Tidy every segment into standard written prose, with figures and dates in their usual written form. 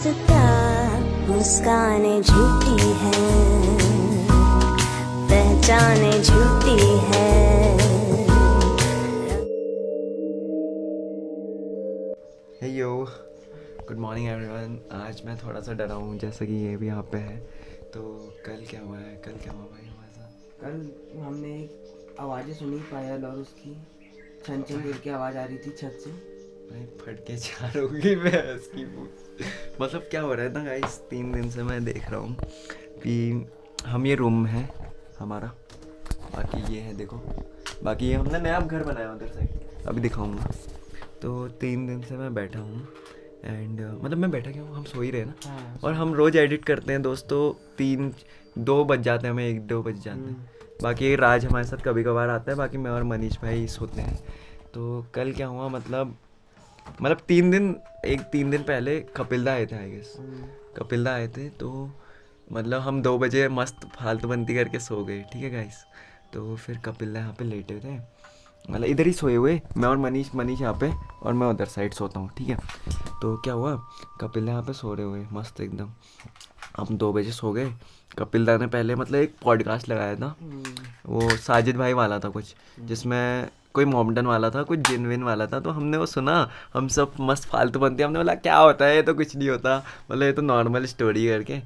क्या मुस्कानें झूठी हैं, पहचाने झूठी है। हे यो, गुड मॉर्निंग एवरीवन। आज मैं थोड़ा सा डरा हूँ, जैसा कि ये भी यहाँ पे है। तो कल क्या हुआ भाई हमारे साथ? कल हमने एक आवाज़ें सुनी, पायल और उसकी छन छन करके आवाज़ आ रही थी छत से। भाई फट के चार होगी मैं इसकी मतलब क्या हो रहा है ना गाइस, 3 दिन से मैं देख रहा हूँ कि हम ये रूम है हमारा, बाकी ये है देखो, बाकी ये हमने नया घर बनाया उधर से, अभी दिखाऊंगा। तो 3 दिन से मैं बैठा हूँ एंड मतलब मैं बैठा क्यों, हम सो ही रहे ना। हाँ, और हम रोज़ एडिट करते हैं दोस्तों, 2 बज जाते हैं हमें, 1-2 बज जाते हैं। बाकी राज हमारे साथ कभी कभार आता है, बाकी मैं और मनीष भाई सोते हैं। तो कल क्या हुआ, मतलब 3 दिन पहले कपिलदा आए थे आई गेस। कपिलदा आए थे तो मतलब हम 2 बजे मस्त फालतू बनती करके सो गए, ठीक है गाइस। तो फिर कपिलदा यहाँ पे लेटे थे, मतलब इधर ही सोए हुए, मैं और मनीष यहाँ पे और मैं उधर साइड सोता हूँ, ठीक है। तो क्या हुआ, कपिलदा यहाँ पे सो रहे हुए मस्त एकदम, हम 2 बजे सो गए। कपिलदा ने पहले मतलब एक पॉडकास्ट लगाया था, वो साजिद भाई वाला था कुछ, जिसमें कोई मॉमडन वाला था, कुछ जिनविन वाला था। तो हमने वो सुना, हम सब मस्त फालतू बनते, हमने बोला क्या होता है, ये तो कुछ नहीं होता, मतलब ये तो नॉर्मल स्टोरी करके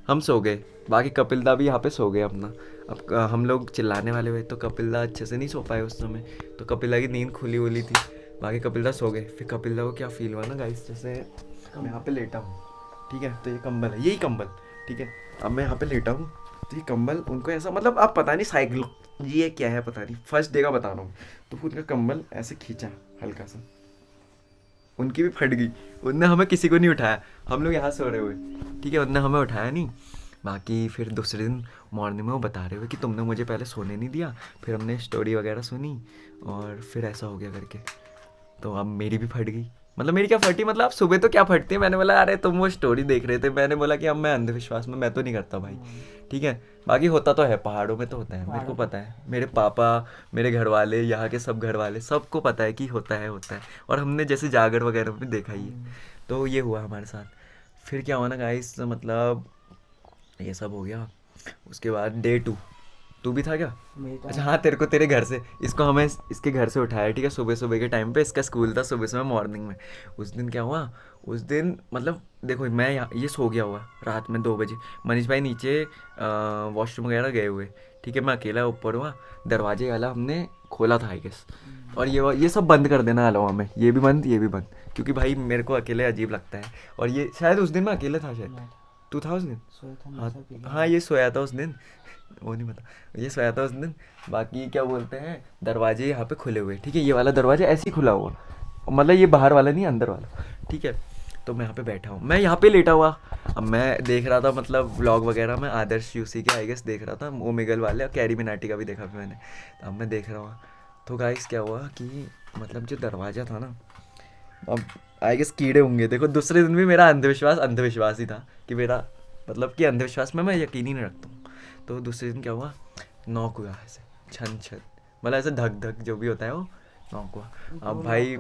हम सो गए। बाकी कपिलदा भी यहाँ पे सो गए अपना। अब हम लोग चिल्लाने वाले हुए तो कपिलदा अच्छे से नहीं सो पाए उस समय, तो कपिलदा की नींद खुली हुई थी। बाकी कपिलदा सो गए। फिर कपिलदा को क्या फील हुआ ना गाइस, जैसे मैं यहाँ पे लेटा हूँ, ठीक है, तो ये कंबल है, यही कंबल, ठीक है। अब मैं यहाँ पे लेटा हूँ तो ये कंबल उनको ऐसा, मतलब आप पता नहीं साइकोलॉजी ये क्या है, पता नहीं, फर्स्ट डे का बता रहा हूँ। तो उनका कंबल ऐसे खींचा हल्का सा, उनकी भी फट गई। उनने हमें किसी को नहीं उठाया, हम लोग यहाँ सो रहे हुए, ठीक है, उनने हमें उठाया नहीं। बाकी फिर दूसरे दिन मॉर्निंग में वो बता रहे हुए कि तुमने मुझे पहले सोने नहीं दिया, फिर हमने स्टोरी वगैरह सुनी और फिर ऐसा हो गया करके। तो अब मेरी भी फट गई, मतलब मेरी क्या फटी, मतलब आप सुबह तो क्या फटती है। मैंने बोला अरे तुम वो स्टोरी देख रहे थे, मैंने बोला कि अब मैं अंधविश्वास में मैं तो नहीं करता भाई, ठीक है। बाकी होता तो है, पहाड़ों में तो होता है, मेरे को पता है, मेरे पापा, मेरे घर वाले, यहाँ के सब घर वाले, सबको पता है कि होता है। और हमने जैसे जागर वगैरह में देखा ही है। तो ये हुआ हमारे साथ। फिर क्या हुआ ना गाइस, मतलब ये सब हो गया। उसके बाद डे 2, तू भी था क्या? अच्छा हाँ, तेरे को तेरे घर से, इसको हमें इसके घर से उठाया, ठीक है, सुबह सुबह के टाइम पे। इसका स्कूल था सुबह सुबह मॉर्निंग में। उस दिन क्या हुआ, उस दिन मतलब देखो, मैं यहाँ ये सो गया हुआ रात में 2 बजे, मनीष भाई नीचे वॉशरूम वगैरह गए हुए, ठीक है, मैं अकेला ऊपर हुआ। दरवाजे वाला हमने खोला था आई गेस, और ये सब बंद कर देना अलावा में, ये भी बंद ये भी बंद, क्योंकि भाई मेरे को अकेले अजीब लगता है। और ये शायद उस दिन मैं अकेले था, शायद तू था उस दिन। हाँ ये सोया था उस दिन, वो नहीं पता, ये सोया था उस दिन। बाकी क्या बोलते हैं, दरवाजे यहाँ पे खुले हुए, ठीक है, ये वाला दरवाजा ऐसे ही खुला हुआ, मतलब ये बाहर वाला नहीं, अंदर वाला, ठीक है। तो मैं यहाँ पे बैठा हूँ, मैं यहाँ पे लेटा हुआ। अब मैं देख रहा था मतलब व्लॉग वगैरह में, आदर्श यूसी के आई गेस देख रहा था, ओमेगल वाले, और कैरी मिनाटी का भी देखा फिर मैंने। तो अब मैं देख रहा हूँ, तो गाइस क्या हुआ कि मतलब जो दरवाज़ा था ना, अब आई गेस कीड़े होंगे, देखो दूसरे दिन भी मेरा अंधविश्वास ही था कि मेरा मतलब कि अंधविश्वास में मैं यकीन ही नहीं रखता हूँ। तो दूसरे दिन क्या हुआ, नॉक हुआ ऐसे, छन छन, मतलब ऐसे धक धक जो भी होता है वो नॉक हुआ। अब भाई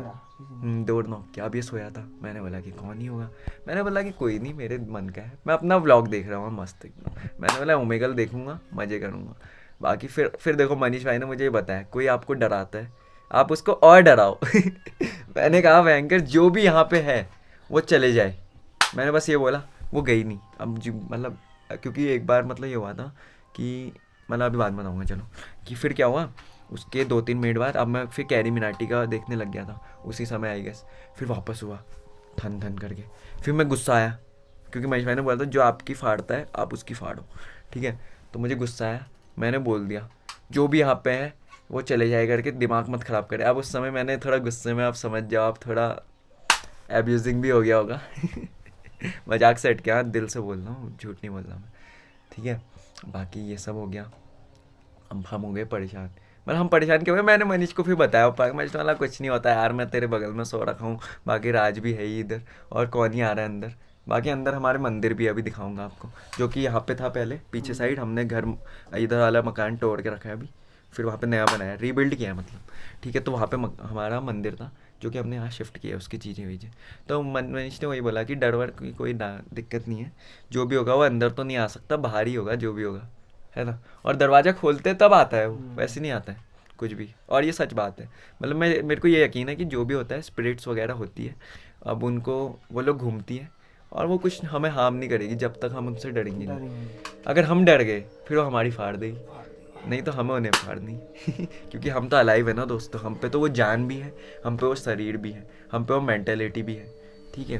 डोर नॉक किया, अब ये सोया था, मैंने बोला कि कौन ही होगा, मैंने बोला कि कोई नहीं, मेरे मन का है, मैं अपना व्लॉग देख रहा हूँ मस्त एकदम, मैंने बोला ओमेगल देखूंगा, मज़े करूँगा। बाकी फिर देखो मनीष भाई ने मुझे ये बताया, कोई आपको डराता है आप उसको और डराओ। मैंने कहा भयंकर जो भी यहाँ पे है वो चले जाए, मैंने बस ये बोला, वो गई नहीं। अब जी मतलब क्योंकि एक बार मतलब ये हुआ था कि मतलब अभी बाद में बताऊँगा, चलो कि फिर क्या हुआ, उसके 2-3 मिनट बाद अब मैं फिर कैरी मिनाटी का देखने लग गया था उसी समय आई गेस। फिर वापस हुआ थन थन करके, फिर मैं गुस्सा आया, क्योंकि महेश भाई ने बोला था जो आपकी फाड़ता है आप उसकी फाड़ो, ठीक है। तो मुझे गुस्सा आया, मैंने बोल दिया जो भी यहाँ पे है वो चले जाए करके, दिमाग मत ख़राब करे। अब उस समय मैंने थोड़ा गुस्से में, आप समझ जाओ, आप थोड़ा एब्यूजिंग भी हो गया होगा। मजाक से हट के, हाँ दिल से बोल रहा हूँ, झूठ नहीं बोल रहा मैं, ठीक है। बाकी ये सब हो गया, अब हम हो गए परेशान, मतलब हम परेशान क्यों हुए, मैंने मनीष को फिर बताया, पाक मनीष वाला कुछ नहीं होता यार, मैं तेरे बगल में सो रखा हूँ, बाकी राज भी है ही इधर, और कौन ही आ रहा है अंदर। बाकी अंदर हमारे मंदिर भी अभी दिखाऊंगा आपको, जो कि यहाँ पे था पहले पीछे साइड, हमने घर इधर वाला मकान तोड़ के रखा है अभी, फिर वहाँ पे नया बनाया, रीबिल्ड किया है मतलब, ठीक है। तो वहाँ पे हमारा मंदिर था, जो कि हमने यहाँ शिफ्ट किया उसकी चीज़ें वीजें। तो मनीष ने वही बोला कि डर वर की कोई दिक्कत नहीं है, जो भी होगा वो अंदर तो नहीं आ सकता, बाहर ही होगा जो भी होगा, है ना। और दरवाज़ा खोलते तब आता है वो, वैसे नहीं आता है कुछ भी। और ये सच बात है, मतलब मेरे को ये यकीन है कि जो भी होता है स्पिरिट्स वगैरह होती है, अब उनको वो लोग घूमती है और वो कुछ हमें हार्म नहीं करेगी जब तक हम उनसे डरेंगे नहीं। अगर हम डर गए फिर वो हमारी फाड़ देगी, नहीं तो हमें उन्हें फाड़नी क्योंकि हम तो अलाइव है ना दोस्तों, हम पे तो वो जान भी है, हम पे वो शरीर भी है, हम पे वो मेंटेलिटी भी है, ठीक है।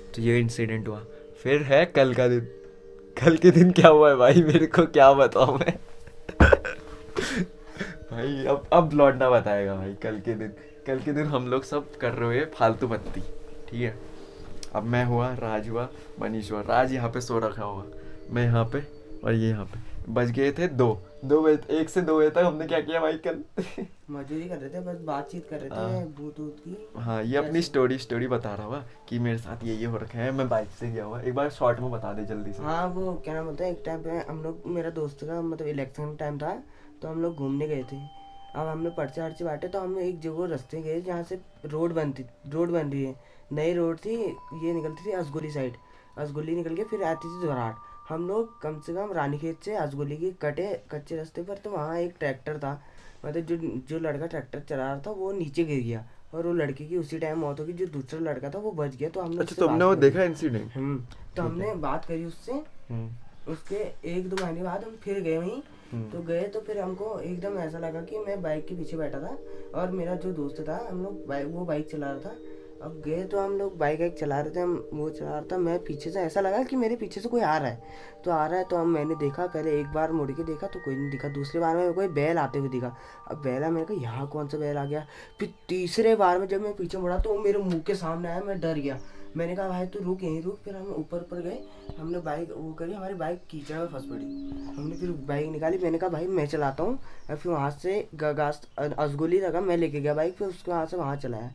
तो ये इंसिडेंट हुआ। फिर है कल का दिन। कल के दिन क्या हुआ है भाई, मेरे को क्या बताऊँ मैं भाई अब लौटना बताएगा भाई। कल के दिन हम लोग सब कर रहे हुए फालतू मस्ती, ठीक है। अब मैं हुआ, राज हुआ, मनीष हुआ। राज यहाँ पे सो रखा हुआ, मैं यहाँ पे और ये यहाँ पे। बज गए थे 2 बजे, 1 से 2 बजे तक हमने क्या किया भाई कल मजदूरी कर रहे थे, बस बातचीत कर रहे थे भूत ऊत की। हाँ, ये अपनी स्टोरी बता रहा हुआ कि मेरे साथ ये हो रखा है, मैं बाइक से गया हुआ। एक बार शॉर्ट में बता दे जल्दी से। हाँ, वो क्या नाम होता है, एक टाइम पे हम लोग, मेरा दोस्त का मतलब इलेक्शन टाइम था, तो हम लोग घूमने गए थे। अब हमने पर्चे हर्चे बांटे, तो हम एक जगह रास्ते गए जहाँ से रोड बन रही है, नई रोड थी, ये निकलती थी असगुली साइड, असगुली निकल के फिर आती थी जोरहाट। हम लोग कम से कम रानीखेत से असगुली के कच्चे रास्ते पर, तो वहाँ एक ट्रैक्टर था, मतलब जो लड़का ट्रैक्टर चला रहा था वो नीचे गिर गया, और वो लड़के की उसी टाइम मौत हो गई। जो दूसरा लड़का था वो बच गया। तो हमने अच्छा, तुमने वो देखा इंसिडेंट? तो हमने बात करी उससे। उसके 1-2 महीने बाद हम फिर गए वहीं। तो गए तो फिर हमको एकदम ऐसा लगा कि मैं बाइक के पीछे बैठा था और मेरा जो दोस्त था, हम लोग वो बाइक चला रहा था। अब गए तो हम लोग बाइक चला रहे थे, वो चला रहा था, मैं पीछे से, ऐसा लगा कि मेरे पीछे से कोई आ रहा है। तो हम मैंने देखा, पहले एक बार मुड़ के देखा तो कोई नहीं दिखा, दूसरी बार में कोई बैल आते हुए दिखा। अब बैला, मैंने कहा यहाँ कौन सा बैल आ गया। फिर तीसरे बार में जब मैं पीछे मुड़ा तो वो मेरे मुँह के सामने आया, मैं डर गया। मैंने कहा भाई तू रुक, यहीं रुक। फिर हम ऊपर गए, हमने बाइक वो करी, हमारी बाइक कीचड़ में फंस पड़ी। हमने फिर बाइक निकाली, मैंने कहा भाई मैं चलाता हूँ। और फिर वहाँ से गगास असगुली लगा, मैं लेके गया बाइक, फिर उसके वहाँ से वहाँ चलाया।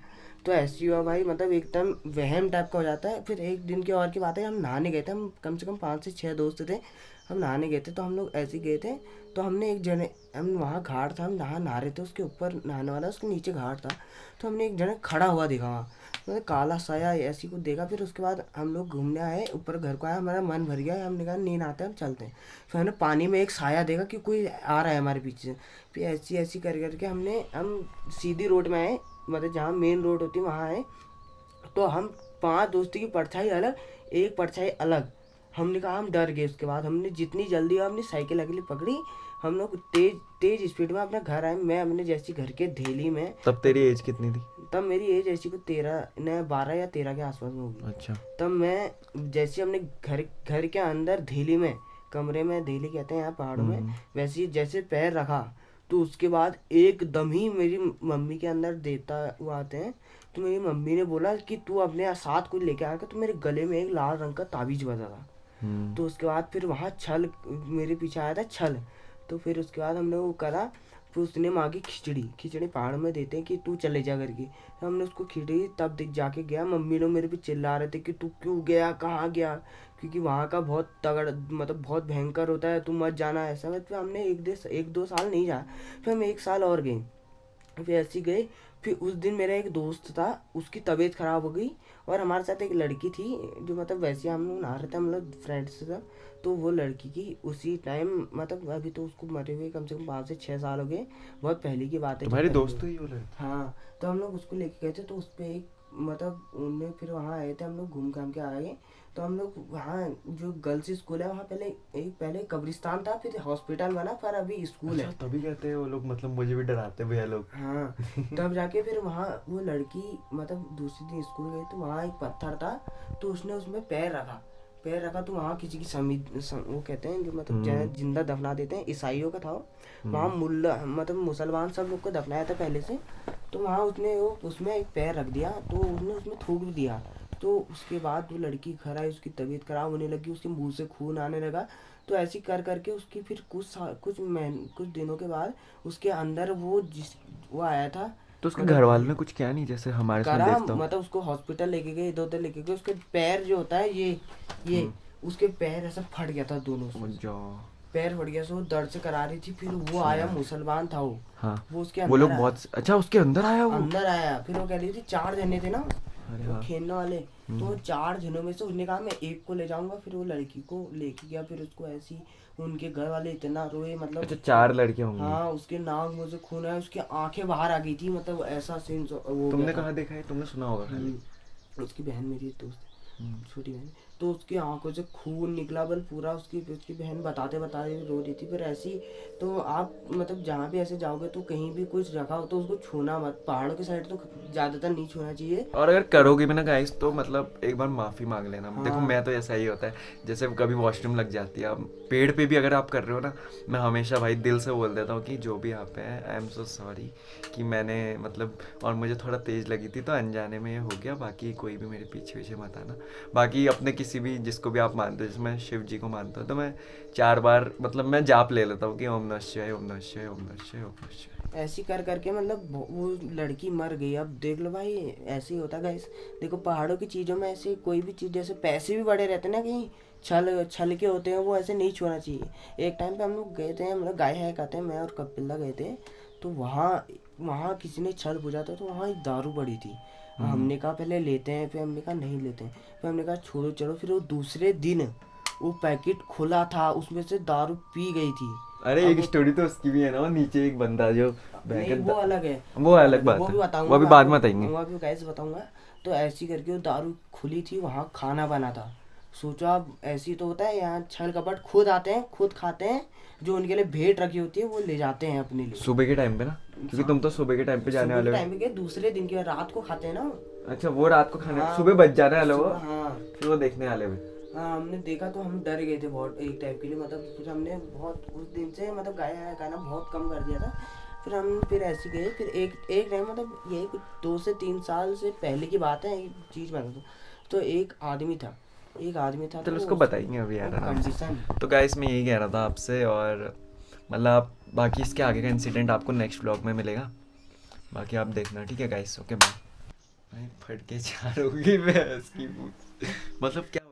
तो ऐसी हुआ भाई, मतलब एकदम वहम टाइप का हो जाता है। फिर एक दिन की और की बात है, हम नहाने गए थे, हम कम से कम 5 से 6 दोस्त थे, हम नहाने गए थे। तो हम लोग ऐसे गए थे, तो हमने एक जने, हम वहाँ घाट था, हम नहा रहे थे, उसके ऊपर नहाने वाला, उसके नीचे घाट था। तो हमने एक जने खड़ा हुआ देखा वहाँ, मतलब काला साया ऐसी कुछ देखा। फिर उसके बाद हम लोग घूमने आए, ऊपर घर को आया, हमारा मन भर गया, हमने कहा नींद आता है, हम चलते हैं। फिर हमने पानी में एक साया देखा कि कोई आ रहा है हमारे पीछे। फिर ऐसी करके हम सीधी रोड में आए, मतलब जहाँ मेन रोड होती है वहाँ आए। तो हम 5 दोस्तों की परछाई अलग, एक परछाई अलग। हमने कहा, हम डर गए। उसके बाद हमने जितनी जल्दी अपनी साइकिल अगली पकड़ी, हम लोग तेज स्पीड में अपना घर आए। मैं अपने जैसी घर के धेली में। तब तेरी एज कितनी थी? तब मेरी एज ऐसी को 12 या 13 के आसपास में होगी। अच्छा। तब मैं जैसे अपने घर के अंदर धेली में, कमरे में, धेली कहते हैं यहाँ पहाड़ों में, वैसे जैसे पैर रखा, तो उसके बाद एकदम ही मेरी मम्मी के अंदर देवता हुआ आते हैं। तो मेरी मम्मी ने बोला कि तू अपने साथ कुछ लेके आया। तो मेरे गले में एक लाल रंग का ताबीज बजा था। तो उसके बाद फिर वहाँ छल, मेरे पीछे आया था छल। तो फिर उसके बाद हमने वो करा, फिर उसने मांगी खिचड़ी पहाड़ में देते हैं कि तू चले जा करके। तो हमने उसको खिचड़ी तब दिख जाके गया। मम्मी लोग मेरे पे चिल्ला रहे थे कि तू क्यों गया, कहाँ गया, क्योंकि वहाँ का बहुत तगड़, मतलब बहुत भयंकर होता है, तू मत जाना ऐसा। फिर हमने 1-2 साल नहीं जाया, फिर हम 1 साल और गए, फिर ऐसे गए। फिर उस दिन मेरा एक दोस्त था, उसकी तबीयत ख़राब हो गई, और हमारे साथ एक लड़की थी जो, मतलब वैसे हम लोग नहा रहे थे, हम लोग फ्रेंड्स थे। तो वो लड़की की उसी टाइम, मतलब अभी तो उसको मरे हुए कम से कम 5 से 6 साल हो गए, बहुत पहले की बात है। तुम्हारे दोस्त ही वो लड़की? हाँ, तो हम लोग उसको लेके गए थे। तो उस पर एक, मतलब उनने फिर वहाँ आए थे, हम लोग घूम घाम के आए। तो हम लोग वहाँ जो गर्ल्स स्कूल है, वहाँ पहले कब्रिस्तान था, फिर हॉस्पिटल बना, फिर अभी स्कूल है। तभी कहते हैं वो लोग, मतलब मुझे भी डराते भैया लोग। हाँ, तब जाके फिर वहाँ वो लड़की, मतलब दूसरे दिन स्कूल गई, तो वहाँ एक पत्थर था, तो उसने उसमें पैर रखा। तो वहाँ किसी की वो कहते हैं जो, मतलब जिंदा दफना देते हैं, ईसाइयों का था वो। वहाँ मुल्ला, मतलब मुसलमान सब लोग को दफनाया था पहले से। तो वहाँ उसने उसमें एक पैर रख दिया, तो उसने उसमें थूक भी दिया। तो उसके बाद वो लड़की घर आई, उसकी तबीयत खराब होने लगी, उसके मुंह से खून आने लगा। तो ऐसे कर करके उसकी फिर कुछ दिनों के बाद उसके अंदर वो आया था। तो उसके घर वालों ने कुछ किया नहीं, जैसे हमारे साथ देखता हूँ, मतलब उसको हॉस्पिटल लेके गए, इधर उधर लेके गए। उसके पैर जो होता है ये उसके पैर ऐसा फट गया था दोनों से। पैर फट गया, सो दर्द से करा रही थी। फिर वो आया, मुसलमान था वो। हाँ वो उसके वो अंदर लोग आया। बहुत अच्छा उसके अंदर आया वो। अंदर आया। फिर वो कह रही थी 4 जने थे ना अरे वो हाँ। खेलने वाले, तो वो 4 जनों में से उसने कहा मैं एक को ले जाऊंगा। फिर वो लड़की को लेके गया। फिर उसको ऐसी उनके घर वाले इतना रोए, मतलब अच्छा 4 लड़कियां होंगी। हाँ, उसके नाक मुंह से खून आया, उसकी आंखें बाहर आ गई थी, मतलब ऐसा सीन वो तुमने गया था। कहाँ देखा है? तुमने सुना होगा खाली। उसकी बहन, मेरी दोस्त, छोटी बहन, तो उसकी आंखों से खून निकला बल पूरा। उसकी उसकी बहन बताते बताते रो रही थी। फिर ऐसी, तो आप मतलब जहाँ भी ऐसे जाओगे तो कहीं भी कुछ रखा हो तो उसको छूना मत। पहाड़ों की साइड तो ज़्यादातर नहीं छूना चाहिए। और अगर करोगे भी ना गाइस तो मतलब एक बार माफ़ी मांग लेना। हाँ। देखो मैं तो ऐसा ही होता है, जैसे कभी वॉशरूम लग जाती है, अब पेड़ पे भी अगर आप कर रहे हो ना, मैं हमेशा भाई दिल से बोल देता हूँ कि जो भी आप हैं आई एम सो सॉरी कि मैंने मतलब, और मुझे थोड़ा तेज़ लगी थी तो अनजाने में ये हो गया। बाकी कोई भी मेरे पीछे पीछे मत आना। बाकी अपने किसी भी जिसको भी आप मानते हो, जैसे मैं शिव जी को मानता हूँ तो मैं 4 बार मतलब मैं जाप ले लेता हूँ कि ओम नमः शिवाय, ओम नमः शिवाय, ओम नमः शिवाय, ओम नमः शिवाय। ऐसी कर करके मतलब वो लड़की मर गई। अब देख लो भाई, ऐसे ही होता गाइस। देखो पहाड़ों की चीज़ों में ऐसे कोई भी चीज़, जैसे पैसे भी बड़े रहते हैं ना, कहीं छल छल के होते हैं, वो ऐसे नहीं छूना चाहिए। एक टाइम पे हम लोग गए थे, हम लोग गाय है कहते हैं, मैं और कपिला गए थे, तो वहाँ वहाँ किसी ने छल पूछा था, तो वहाँ एक दारू पड़ी थी। हमने कहा पहले लेते हैं, फिर हमने कहा नहीं लेते हैं, फिर हमने कहा छोड़ो चलो। फिर वो दूसरे दिन वो पैकेट खुला था, उसमें से दारू पी गई थी। अरे अब एक स्टोरी तो उसकी भी है ना, वो नीचे एक बंदा जो नहीं, वो अलग है। वो अलग बात वो है, भी बताऊंगा, वो भी मैं बाद में आपको, बताएंगे। वो भी कैसे बताऊंगा। तो ऐसी करके वो दारू खुली थी, वहाँ खाना बना था। सोचो आप, ऐसी तो होता है यहाँ छल कपट खुद आते हैं, खुद खाते हैं, जो उनके लिए भेंट रखी होती है वो ले जाते हैं अपने लिए। सुबह के टाइम पे ना, क्योंकि तुम तो सुबह के टाइम पे जाने वाले हो। टाइम पे गए, दूसरे दिन के रात को खाते हैं ना। अच्छा वो रात को खाने, हाँ, सुबह बच जाने वाले वो, सुबह, हाँ फिर वो देखने वाले हुए। हाँ। हमने देखा तो हम डर गए थे बहुत एक टाइम के लिए, मतलब फिर हमने बहुत उस दिन से मतलब गाय है खाना बहुत कम कर दिया था। फिर हम फिर ऐसे गए। फिर एक टाइम मतलब यही कुछ 2 से 3 साल से पहले की बात है, एक चीज़ बता दूँ। तो एक आदमी था चलो तो उसको बताएंगे अभी यार आराम से। कंडीशन। तो गाइस मैं यही कह रहा था आपसे, और मतलब बाकी इसके आगे का इंसिडेंट आपको नेक्स्ट व्लॉग में मिलेगा। बाकी आप देखना, ठीक है गाइस, ओके बाय। भाई फट के चार होगी भैंस की पूंछ। मतलब क्या